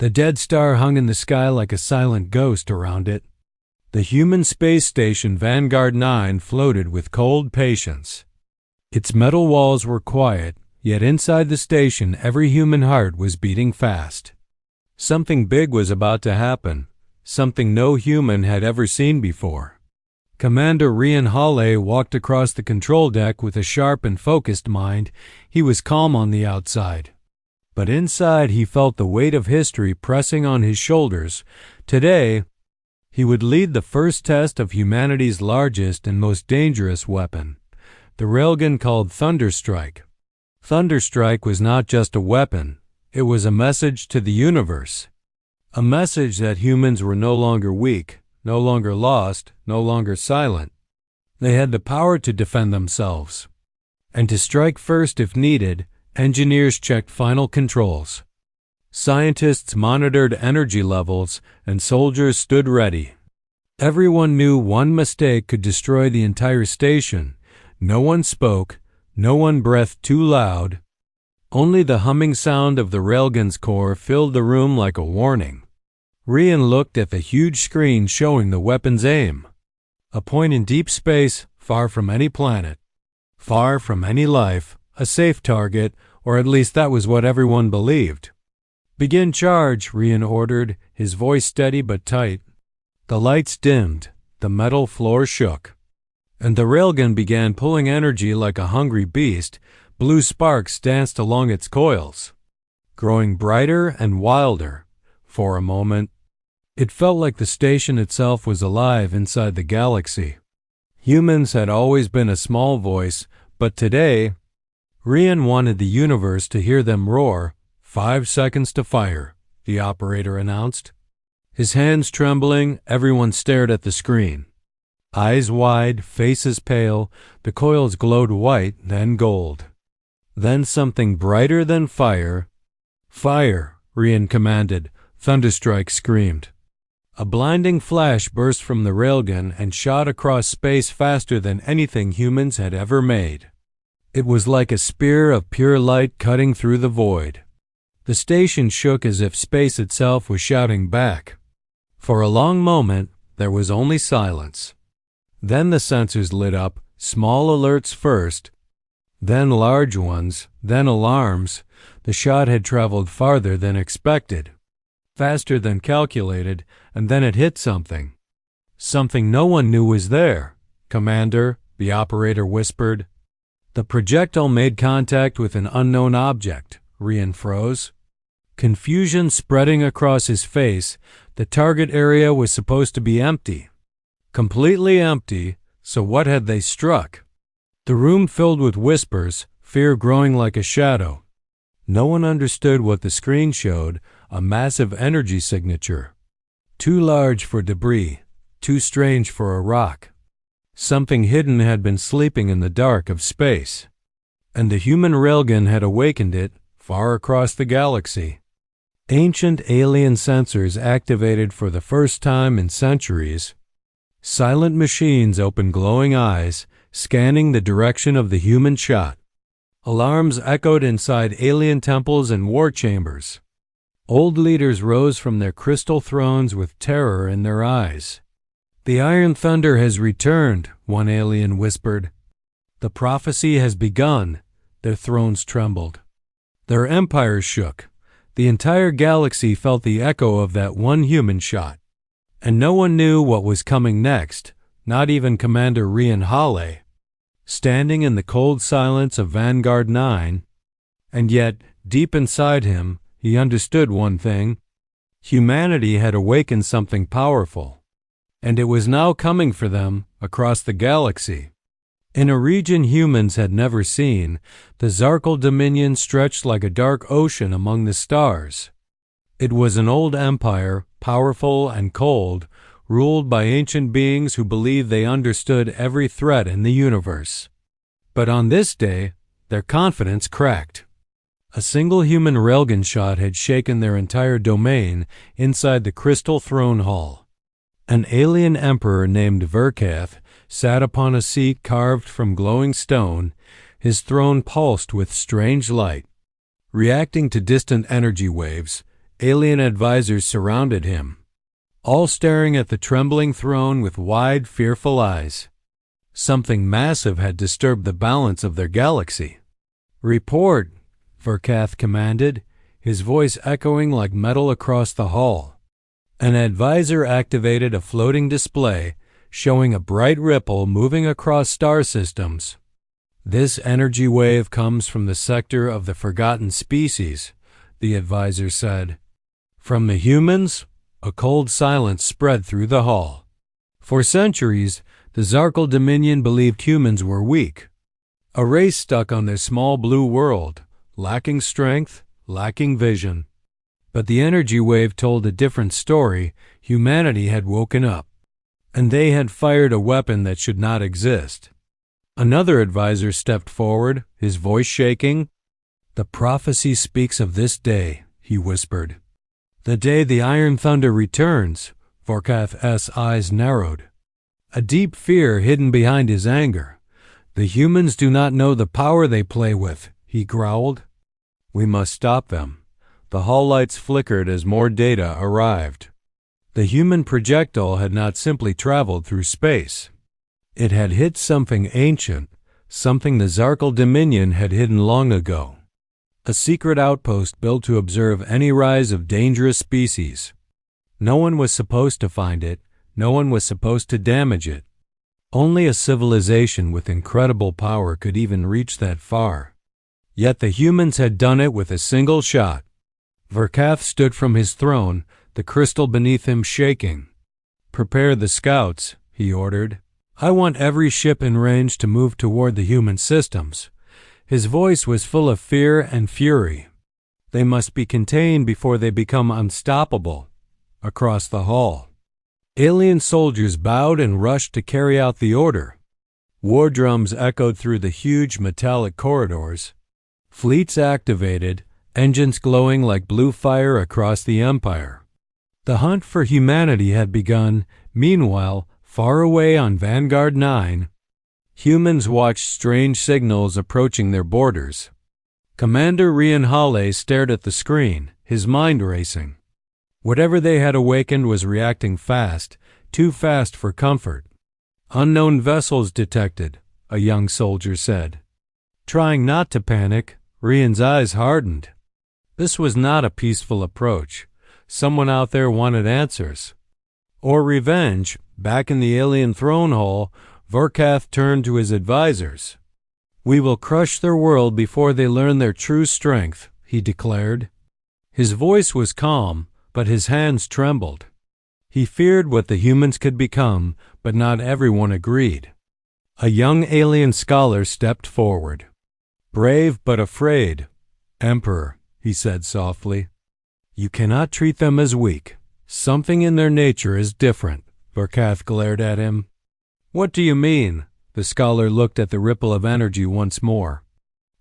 The dead star hung in the sky like a silent ghost around it. The human space station Vanguard 9 floated with cold patience. Its metal walls were quiet, yet inside the station every human heart was beating fast. Something big was about to happen, something no human had ever seen before. Commander Rian Hale walked across the control deck with a sharp and focused mind. He was calm on the outside, but inside he felt the weight of history pressing on his shoulders. Today, he would lead the first test of humanity's largest and most dangerous weapon, the railgun called Thunderstrike. Thunderstrike was not just a weapon, it was a message to the universe. A message that humans were no longer weak, no longer lost, no longer silent. They had the power to defend themselves. And to strike first if needed, engineers checked final controls. Scientists monitored energy levels, and soldiers stood ready. Everyone knew one mistake could destroy the entire station. No one spoke, no one breathed too loud. Only the humming sound of the railgun's core filled the room like a warning. Rian looked at the huge screen showing the weapon's aim. A point in deep space, far from any planet, far from any life, a safe target, or at least that was what everyone believed. "Begin charge," Rian ordered, his voice steady but tight. The lights dimmed, the metal floor shook, and the railgun began pulling energy like a hungry beast. Blue sparks danced along its coils, growing brighter and wilder. For a moment, it felt like the station itself was alive inside the galaxy. Humans had always been a small voice, but today, Rian wanted the universe to hear them roar. 5 seconds to fire, the operator announced. His hands trembling, everyone stared at the screen. Eyes wide, faces pale, the coils glowed white, then gold. Then something brighter than fire. "Fire," Rian commanded. Thunderstrike screamed. A blinding flash burst from the railgun and shot across space faster than anything humans had ever made. It was like a spear of pure light cutting through the void. The station shook as if space itself was shouting back. For a long moment, there was only silence. Then the sensors lit up, small alerts first, then large ones, then alarms. The shot had traveled farther than expected, faster than calculated, and then it hit something. Something no one knew was there. "Commander," the operator whispered. The projectile made contact with an unknown object. Rian froze. Confusion spreading across his face. The target area was supposed to be empty. Completely empty, so what had they struck? The room filled with whispers, fear growing like a shadow. No one understood what the screen showed, a massive energy signature. Too large for debris, too strange for a rock. Something hidden had been sleeping in the dark of space, and the human railgun had awakened it far across the galaxy. Ancient alien sensors activated for the first time in centuries. Silent machines opened glowing eyes, scanning the direction of the human shot. Alarms echoed inside alien temples and war chambers. Old leaders rose from their crystal thrones with terror in their eyes. "The Iron Thunder has returned," one alien whispered. "The prophecy has begun." Their thrones trembled. Their empires shook. The entire galaxy felt the echo of that one human shot. And no one knew what was coming next, not even Commander Rian Hale. Standing in the cold silence of Vanguard 9, and yet, deep inside him, he understood one thing. Humanity had awakened something powerful, and it was now coming for them across the galaxy. In a region humans had never seen, the Zarkal dominion stretched like a dark ocean among the stars. It was an old empire, powerful and cold, ruled by ancient beings who believed they understood every threat in the universe. But on this day, their confidence cracked. A single human railgun shot had shaken their entire domain inside the Crystal Throne Hall. An alien emperor named Verkath sat upon a seat carved from glowing stone. His throne pulsed with strange light. Reacting to distant energy waves, alien advisors surrounded him, all staring at the trembling throne with wide, fearful eyes. Something massive had disturbed the balance of their galaxy. "Report," Verkath commanded, his voice echoing like metal across the hall. An advisor activated a floating display showing a bright ripple moving across star systems. "This energy wave comes from the sector of the forgotten species," the advisor said. From the humans, a cold silence spread through the hall. For centuries, the Zarkal Dominion believed humans were weak, a race stuck on their small blue world, lacking strength, lacking vision. But the energy wave told a different story. Humanity had woken up, and they had fired a weapon that should not exist. Another advisor stepped forward, his voice shaking. "The prophecy speaks of this day," he whispered. "The day the Iron Thunder returns." Verkath's eyes narrowed. A deep fear hidden behind his anger. "The humans do not know the power they play with," he growled. "We must stop them." The hall lights flickered as more data arrived. The human projectile had not simply traveled through space. It had hit something ancient, something the Zarkal Dominion had hidden long ago. A secret outpost built to observe any rise of dangerous species. No one was supposed to find it. No one was supposed to damage it. Only a civilization with incredible power could even reach that far. Yet the humans had done it with a single shot. Verkath stood from his throne, the crystal beneath him shaking. "Prepare the scouts," he ordered. "I want every ship in range to move toward the human systems." His voice was full of fear and fury. "They must be contained before they become unstoppable." Across the hall, alien soldiers bowed and rushed to carry out the order. War drums echoed through the huge metallic corridors. Fleets activated, engines glowing like blue fire across the Empire. The hunt for humanity had begun. Meanwhile, far away on Vanguard 9, humans watched strange signals approaching their borders. Commander Rian Hale stared at the screen, his mind racing. Whatever they had awakened was reacting fast, too fast for comfort. "Unknown vessels detected," a young soldier said. Trying not to panic, Rian's eyes hardened. This was not a peaceful approach. Someone out there wanted answers. Or revenge. Back in the alien throne hall, Verkath turned to his advisors. "We will crush their world before they learn their true strength," he declared. His voice was calm, but his hands trembled. He feared what the humans could become, but not everyone agreed. A young alien scholar stepped forward. "Brave but afraid, Emperor," he said softly. "You cannot treat them as weak. Something in their nature is different." Verkath glared at him. "What do you mean?" The scholar looked at the ripple of energy once more.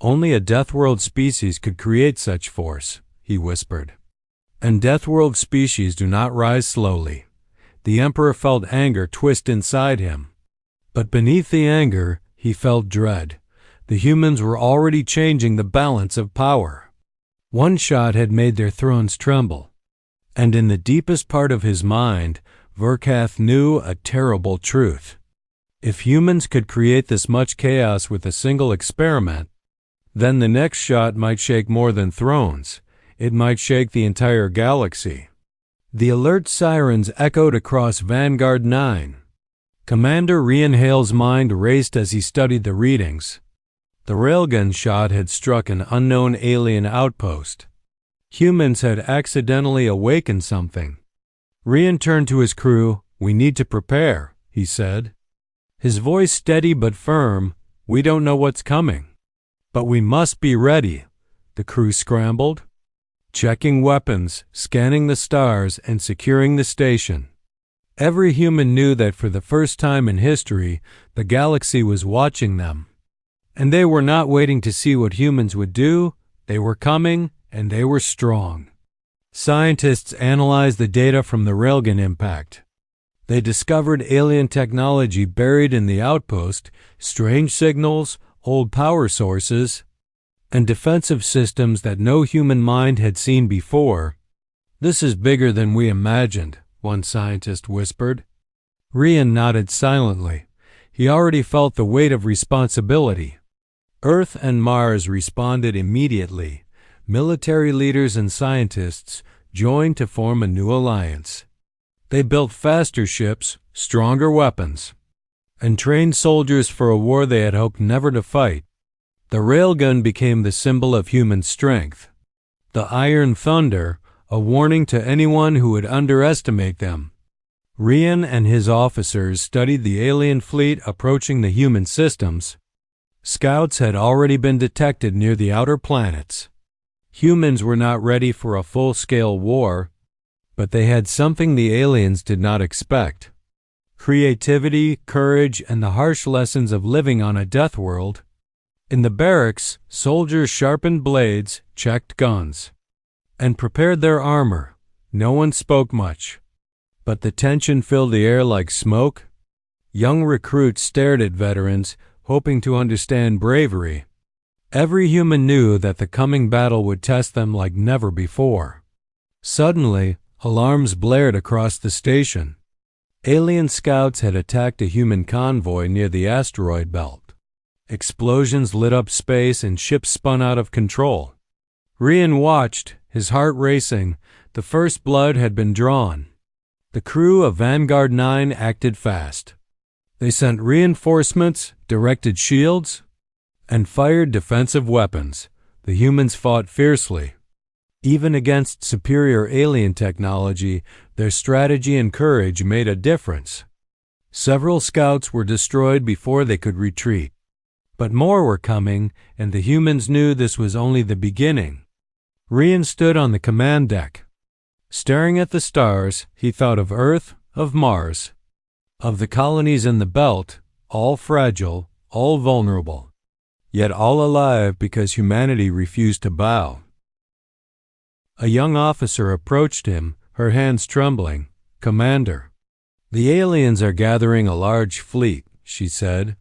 "Only a Deathworld species could create such force," he whispered. "And Deathworld species do not rise slowly." The Emperor felt anger twist inside him. But beneath the anger, he felt dread. The humans were already changing the balance of power. One shot had made their thrones tremble. And in the deepest part of his mind, Verkath knew a terrible truth. If humans could create this much chaos with a single experiment, then the next shot might shake more than thrones. It might shake the entire galaxy. The alert sirens echoed across Vanguard 9. Commander Rian Hale's mind raced as he studied the readings. The railgun shot had struck an unknown alien outpost. Humans had accidentally awakened something. Rian turned to his crew. "We need to prepare," he said. His voice steady but firm. "We don't know what's coming, but we must be ready." The crew scrambled, checking weapons, scanning the stars, and securing the station. Every human knew that for the first time in history, the galaxy was watching them. And they were not waiting to see what humans would do. They were coming, and they were strong. Scientists analyzed the data from the railgun impact. They discovered alien technology buried in the outpost, strange signals, old power sources, and defensive systems that no human mind had seen before. "This is bigger than we imagined," one scientist whispered. Rian nodded silently. He already felt the weight of responsibility. Earth and Mars responded immediately. Military leaders and scientists joined to form a new alliance. They built faster ships, stronger weapons, and trained soldiers for a war they had hoped never to fight. The railgun became the symbol of human strength. The Iron Thunder, a warning to anyone who would underestimate them. Rian and his officers studied the alien fleet approaching the human systems. Scouts had already been detected near the outer planets. Humans were not ready for a full-scale war, but they had something the aliens did not expect: creativity, courage, and the harsh lessons of living on a death world. In the barracks, soldiers sharpened blades, checked guns, and prepared their armor. No one spoke much, but the tension filled the air like smoke. Young recruits stared at veterans, hoping to understand bravery. Every human knew that the coming battle would test them like never before. Suddenly, alarms blared across the station. Alien scouts had attacked a human convoy near the asteroid belt. Explosions lit up space and ships spun out of control. Rian watched, his heart racing. The first blood had been drawn. The crew of Vanguard 9 acted fast. They sent reinforcements, directed shields, and fired defensive weapons. The humans fought fiercely. Even against superior alien technology, their strategy and courage made a difference. Several scouts were destroyed before they could retreat. But more were coming, and the humans knew this was only the beginning. Rian stood on the command deck. Staring at the stars, he thought of Earth, of Mars, of the colonies in the belt, all fragile, all vulnerable, yet all alive because humanity refused to bow. A young officer approached him, her hands trembling. "Commander, the aliens are gathering a large fleet," she said.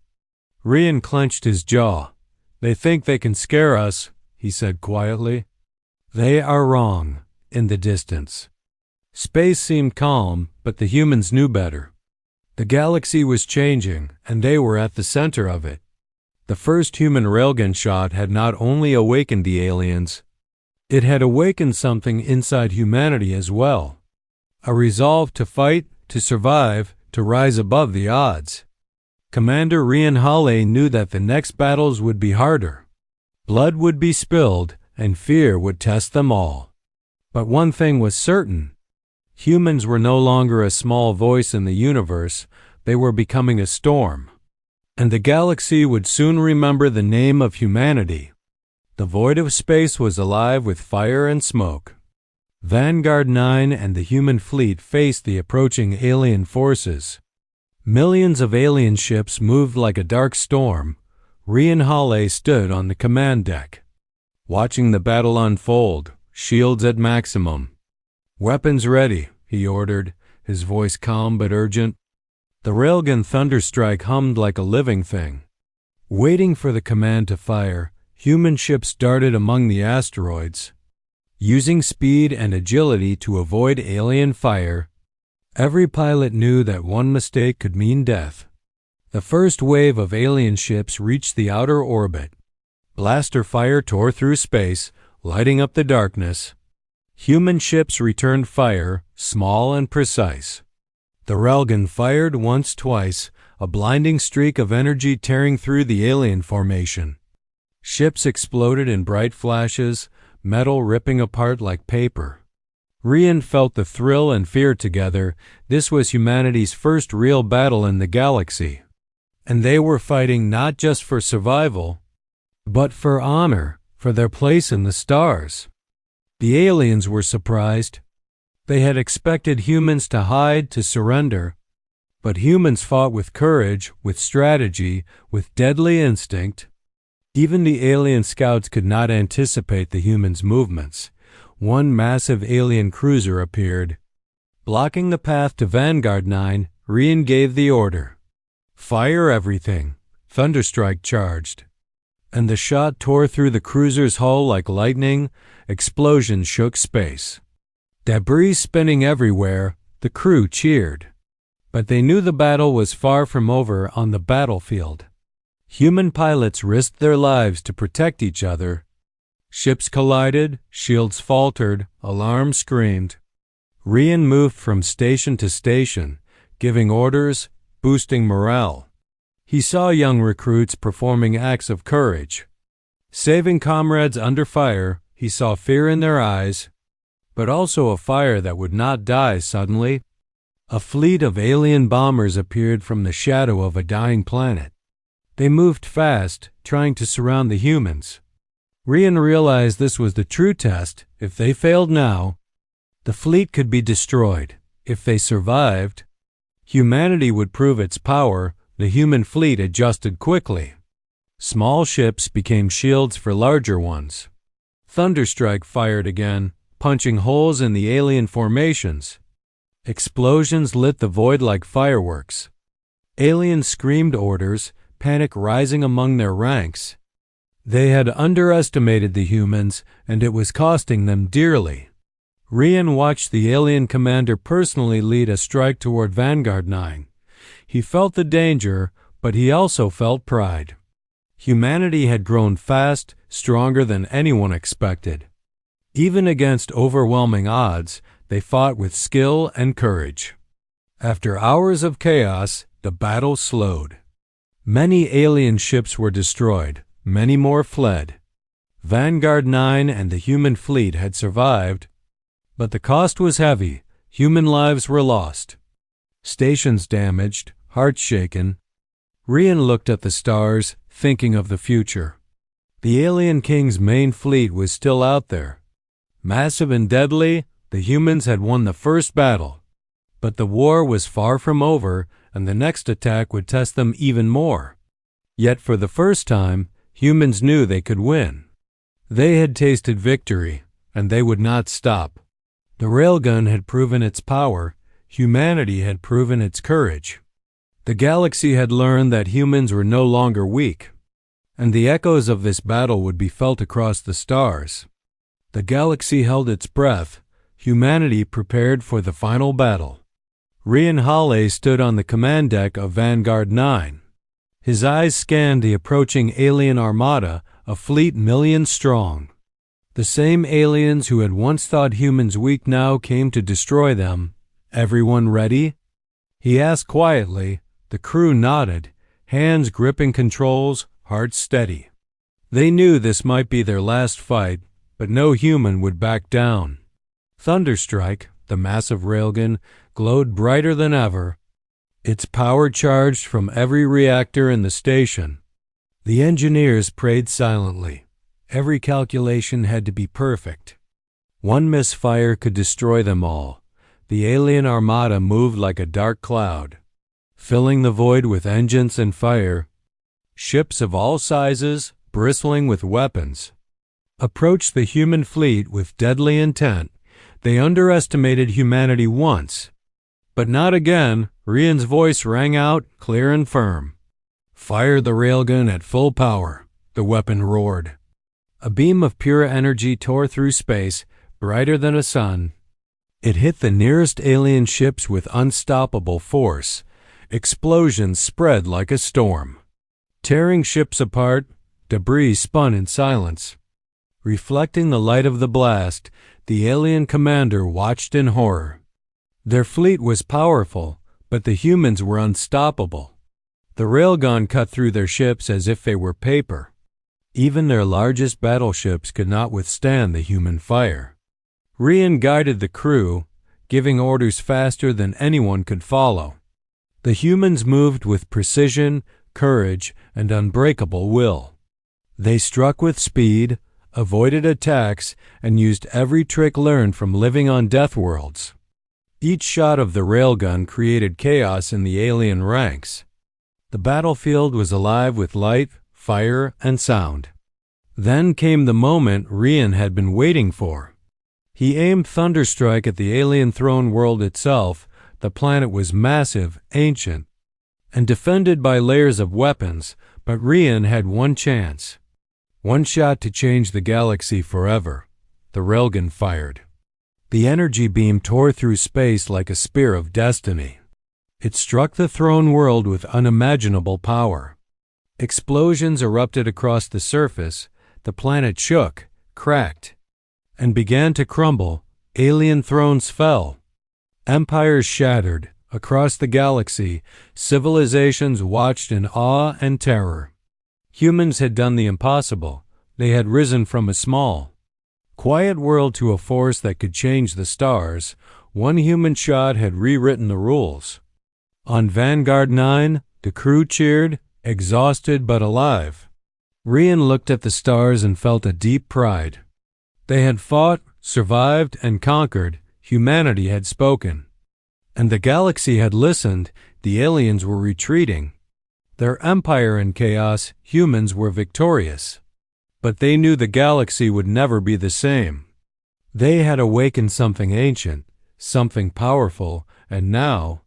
Rian clenched his jaw. "They think they can scare us," he said quietly. "They are wrong." In the distance, space seemed calm, but the humans knew better. The galaxy was changing, and they were at the center of it. The first human railgun shot had not only awakened the aliens, it had awakened something inside humanity as well. A resolve to fight, to survive, to rise above the odds. Commander Rian Hale knew that the next battles would be harder. Blood would be spilled, and fear would test them all. But one thing was certain: humans were no longer a small voice in the universe, they were becoming a storm. And the galaxy would soon remember the name of humanity. The void of space was alive with fire and smoke. Vanguard 9 and the human fleet faced the approaching alien forces. Millions of alien ships moved like a dark storm. Rian Hale stood on the command deck, watching the battle unfold. Shields at maximum. "Weapons ready," he ordered, his voice calm but urgent. The railgun thunderstrike hummed like a living thing. Waiting for the command to fire, human ships darted among the asteroids. Using speed and agility to avoid alien fire, every pilot knew that one mistake could mean death. The first wave of alien ships reached the outer orbit. Blaster fire tore through space, lighting up the darkness. Human ships returned fire, small and precise. The railgun fired once, twice, a blinding streak of energy tearing through the alien formation. Ships exploded in bright flashes, metal ripping apart like paper. Rian felt the thrill and fear together. This was humanity's first real battle in the galaxy. And they were fighting not just for survival, but for honor, for their place in the stars. The aliens were surprised. They had expected humans to hide, to surrender, but humans fought with courage, with strategy, with deadly instinct. Even the alien scouts could not anticipate the humans' movements. One massive alien cruiser appeared. Blocking the path to Vanguard 9, Rian gave the order. "Fire everything." Thunderstrike charged, and the shot tore through the cruiser's hull like lightning. Explosions shook space. Debris spinning everywhere, the crew cheered. But they knew the battle was far from over on the battlefield. Human pilots risked their lives to protect each other. Ships collided, shields faltered, alarms screamed. Rian moved from station to station, giving orders, boosting morale. He saw young recruits performing acts of courage. Saving comrades under fire, he saw fear in their eyes, but also a fire that would not die suddenly. A fleet of alien bombers appeared from the shadow of a dying planet. They moved fast, trying to surround the humans. Rian realized this was the true test. If they failed now, the fleet could be destroyed. If they survived, humanity would prove its power. The human fleet adjusted quickly. Small ships became shields for larger ones. Thunderstrike fired again, punching holes in the alien formations. Explosions lit the void like fireworks. Aliens screamed orders, panic rising among their ranks. They had underestimated the humans, and it was costing them dearly. Rian watched the alien commander personally lead a strike toward Vanguard 9. He felt the danger, but he also felt pride. Humanity had grown fast, stronger than anyone expected. Even against overwhelming odds, they fought with skill and courage. After hours of chaos, the battle slowed. Many alien ships were destroyed, many more fled. Vanguard 9 and the human fleet had survived, but the cost was heavy. Human lives were lost. Stations damaged, hearts shaken. Rian looked at the stars, thinking of the future. The alien king's main fleet was still out there. Massive and deadly, the humans had won the first battle. But the war was far from over, and the next attack would test them even more. Yet for the first time, humans knew they could win. They had tasted victory, and they would not stop. The railgun had proven its power. Humanity had proven its courage. The galaxy had learned that humans were no longer weak, and the echoes of this battle would be felt across the stars. The galaxy held its breath. Humanity prepared for the final battle. Rian Hale stood on the command deck of Vanguard 9. His eyes scanned the approaching alien armada, a fleet millions strong. The same aliens who had once thought humans weak now came to destroy them. Everyone ready? He asked quietly. The crew nodded, hands gripping controls, hearts steady. They knew this might be their last fight, but no human would back down. Thunderstrike, the massive railgun, glowed brighter than ever. Its power charged from every reactor in the station. The engineers prayed silently. Every calculation had to be perfect. One misfire could destroy them all. The alien armada moved like a dark cloud, filling the void with engines and fire. Ships of all sizes, bristling with weapons, approached the human fleet with deadly intent. They underestimated humanity once, but not again. Rian's voice rang out, clear and firm. Fire the railgun at full power, the weapon roared. A beam of pure energy tore through space, brighter than a sun. It hit the nearest alien ships with unstoppable force. Explosions spread like a storm, tearing ships apart. Debris spun in silence. Reflecting the light of the blast, the alien commander watched in horror. Their fleet was powerful, but the humans were unstoppable. The railgun cut through their ships as if they were paper. Even their largest battleships could not withstand the human fire. Rian guided the crew, giving orders faster than anyone could follow. The humans moved with precision, courage, and unbreakable will. They struck with speed, avoided attacks, and used every trick learned from living on death worlds. Each shot of the railgun created chaos in the alien ranks. The battlefield was alive with light, fire, and sound. Then came the moment Rian had been waiting for. He aimed Thunderstrike at the alien throne world itself. The planet was massive, ancient, and defended by layers of weapons, but Rian had one chance. One shot to change the galaxy forever. The railgun fired. The energy beam tore through space like a spear of destiny. It struck the throne world with unimaginable power. Explosions erupted across the surface, the planet shook, cracked, and began to crumble. Alien thrones fell. Empires shattered. Across the galaxy, civilizations watched in awe and terror. Humans had done the impossible. They had risen from a small, quiet world to a force that could change the stars. One human shot had rewritten the rules. On Vanguard 9, the crew cheered, exhausted but alive. Rian looked at the stars and felt a deep pride. They had fought, survived, and conquered. Humanity had spoken. And the galaxy had listened. The aliens were retreating. Their empire in chaos, humans were victorious. But they knew the galaxy would never be the same. They had awakened something ancient, something powerful, and now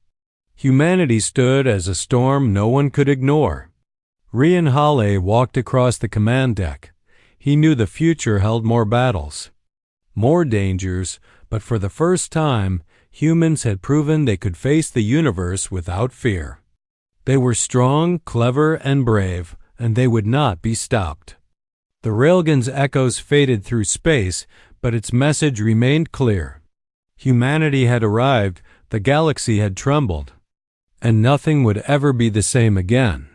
humanity stood as a storm no one could ignore. Rian Hale walked across the command deck. He knew the future held more battles, more dangers, but for the first time, humans had proven they could face the universe without fear. They were strong, clever, and brave, and they would not be stopped. The railgun's echoes faded through space, but its message remained clear. Humanity had arrived, the galaxy had trembled, and nothing would ever be the same again.